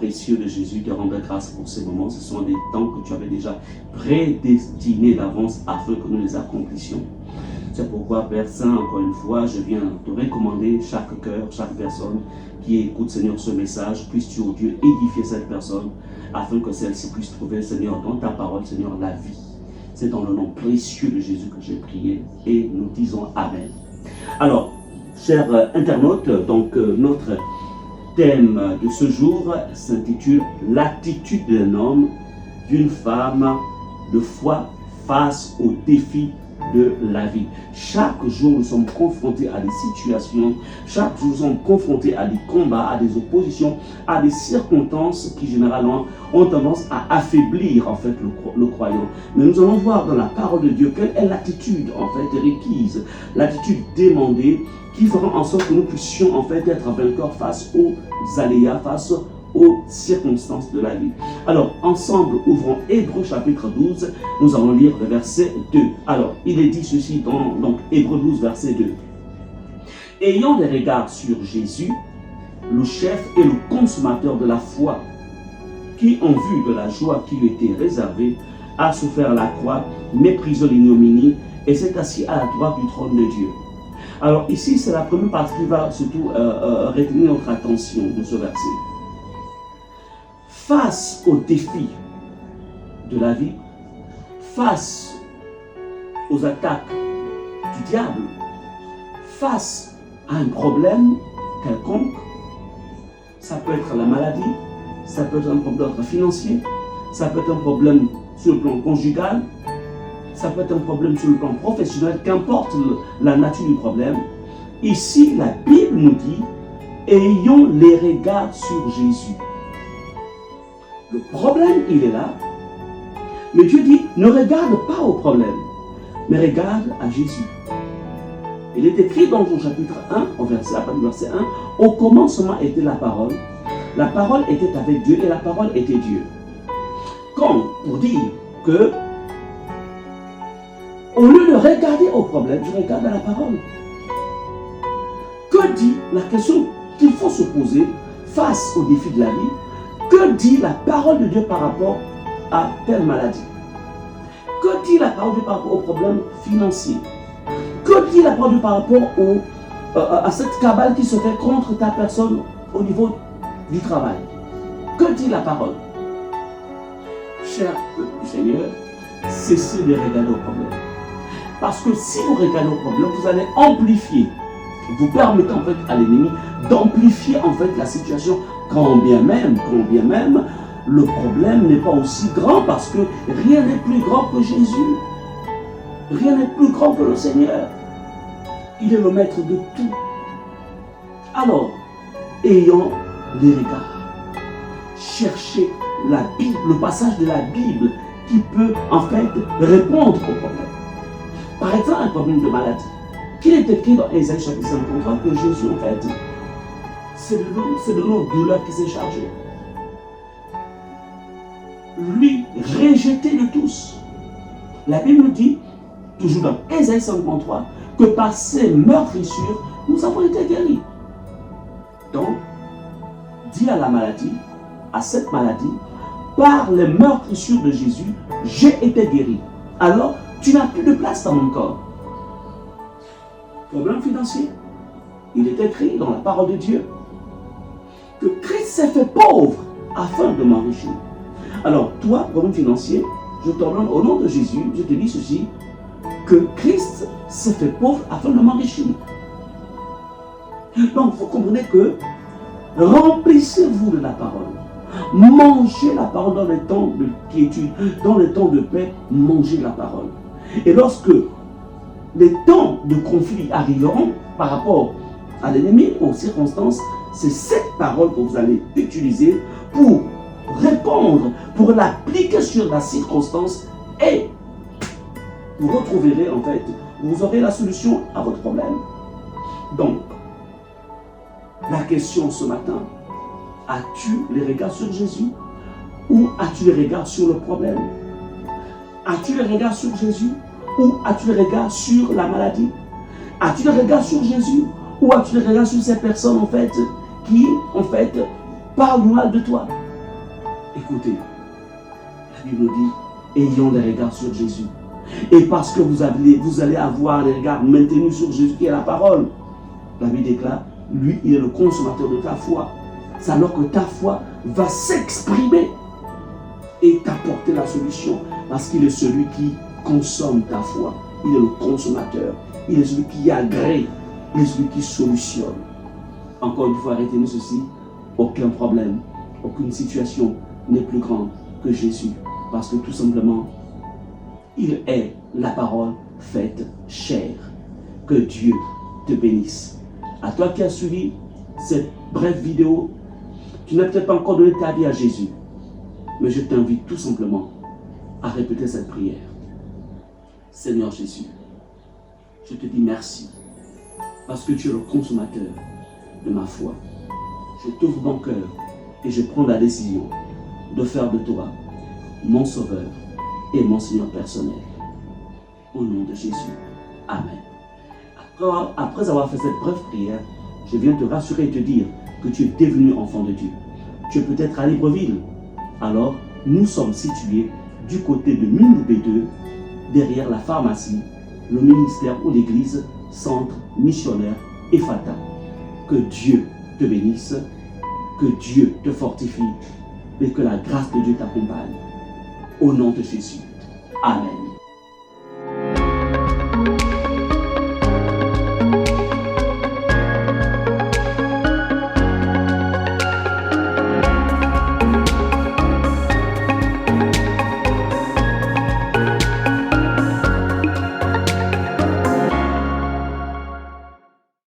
précieux de Jésus, te rendre grâce pour ces moments. Ce sont des temps que tu avais déjà prédestinés d'avance afin que nous les accomplissions. C'est pourquoi, Père Saint, encore une fois, je viens te recommander chaque cœur, chaque personne qui écoute, Seigneur, ce message. Puisses-tu, oh Dieu, édifier cette personne afin que celle-ci puisse trouver, Seigneur, dans ta parole, Seigneur, la vie. C'est dans le nom précieux de Jésus que j'ai prié et nous disons Amen. Alors, chers internautes, donc notre thème de ce jour s'intitule « L'attitude d'un homme, d'une femme de foi face aux défis de la vie ». Chaque jour, nous sommes confrontés à des situations, chaque jour, nous sommes confrontés à des combats, à des oppositions, à des circonstances qui généralement ont tendance à affaiblir en fait le croyant. Mais nous allons voir dans la parole de Dieu quelle est l'attitude en fait requise, l'attitude demandée qui fera en sorte que nous puissions en fait être vainqueurs face aux aléas, face aux circonstances de la vie. Alors, ensemble, ouvrons Hébreux chapitre 12, nous allons lire le verset 2. Alors, il est dit ceci dans donc, Hébreux 12, verset 2. Ayant des regards sur Jésus, le chef et le consommateur de la foi, qui, en vue de la joie qui lui était réservée, a souffert la croix, méprisé l'ignominie, et s'est assis à la droite du trône de Dieu. Alors ici, c'est la première partie qui va surtout retenir notre attention de ce verset. Face aux défis de la vie, face aux attaques du diable, face à un problème quelconque, ça peut être la maladie, ça peut être un problème financier, ça peut être un problème sur le plan conjugal, ça peut être un problème sur le plan professionnel, qu'importe la nature du problème. Ici, la Bible nous dit, ayons les regards sur Jésus. Le problème, il est là. Mais Dieu dit, ne regarde pas au problème, mais regarde à Jésus. Il est écrit dans le chapitre 1, à partir du verset 1, au commencement était la parole était avec Dieu et la parole était Dieu. Comme pour dire que, au lieu de regarder au problème, je regarde à la parole. Que dit la question qu'il faut se poser face aux défis de la vie? Que dit la parole de Dieu par rapport à telle maladie? Que dit la parole de Dieu par rapport aux problèmes financiers? Que dit la parole de Dieu par rapport à cette cabale qui se fait contre ta personne au niveau du travail? Que dit la parole? Cher peuple du Seigneur, cessez de regarder au problème. Parce que si vous regardez au problème, vous allez amplifier. Vous permettez en fait à l'ennemi d'amplifier en fait la situation, quand bien même le problème n'est pas aussi grand, parce que rien n'est plus grand que Jésus. Rien n'est plus grand que le Seigneur. Il est le maître de tout. Alors, ayons les regards. Cherchez la Bible, le passage de la Bible qui peut en fait répondre au problème. Par exemple, un problème de maladie. Qu'il est écrit dans Ésaïe chapitre 53 que Jésus, en fait, c'est de nos douleurs qui s'est chargé. Lui, rejeté de tous. La Bible nous dit, toujours dans Ésaïe 53, que par ses meurtrissures, nous avons été guéris. Donc, dis à la maladie, à cette maladie, par les meurtrissures de Jésus, j'ai été guéri. Alors, tu n'as plus de place dans mon corps. Problème financier. Il est écrit dans la parole de Dieu que Christ s'est fait pauvre afin de m'enrichir. Alors, toi, problème financier, je t'ordonne au nom de Jésus, je te dis ceci, que Christ s'est fait pauvre afin de m'enrichir. Donc, vous comprenez que remplissez-vous de la parole. Mangez la parole dans les temps de quiétude, dans les temps de paix, mangez la parole. Et lorsque les temps de conflit arriveront par rapport à l'ennemi, aux circonstances, c'est cette parole que vous allez utiliser pour répondre, pour l'appliquer sur la circonstance et vous retrouverez en fait, vous aurez la solution à votre problème. Donc, la question ce matin, as-tu les regards sur Jésus ou as-tu les regards sur le problème? As-tu les regards sur Jésus ou as-tu les regards sur la maladie? As-tu les regards sur Jésus ou as-tu les regards sur ces personnes en fait qui en fait parlent mal de toi? Écoutez, la Bible nous dit, ayons des regards sur Jésus. Et parce que vous allez avoir des regards maintenus sur Jésus qui est la parole. La Bible déclare, lui, il est le consommateur de ta foi. C'est alors que ta foi va s'exprimer et t'apporter la solution. Parce qu'il est celui qui consomme ta foi. Il est le consommateur. Il est celui qui agrée. Il est celui qui solutionne. Encore une fois, retenez ceci. Aucun problème, aucune situation n'est plus grande que Jésus. Parce que tout simplement, il est la parole faite chair. Que Dieu te bénisse. À toi qui as suivi cette brève vidéo, tu n'as peut-être pas encore donné ta vie à Jésus. Mais je t'invite tout simplement à répéter cette prière. Seigneur Jésus, je te dis merci. Parce que tu es le consommateur de ma foi. Je t'ouvre mon cœur et je prends la décision de faire de toi mon sauveur et mon Seigneur personnel. Au nom de Jésus. Amen. Après avoir fait cette brève prière, je viens te rassurer et te dire que tu es devenu enfant de Dieu. Tu es peut-être à Libreville. Alors, nous sommes situés du côté de Mine B2, derrière la pharmacie, le ministère ou l'église, centre missionnaire Ephata. Que Dieu te bénisse, que Dieu te fortifie et que la grâce de Dieu t'accompagne. Au nom de Jésus. Amen.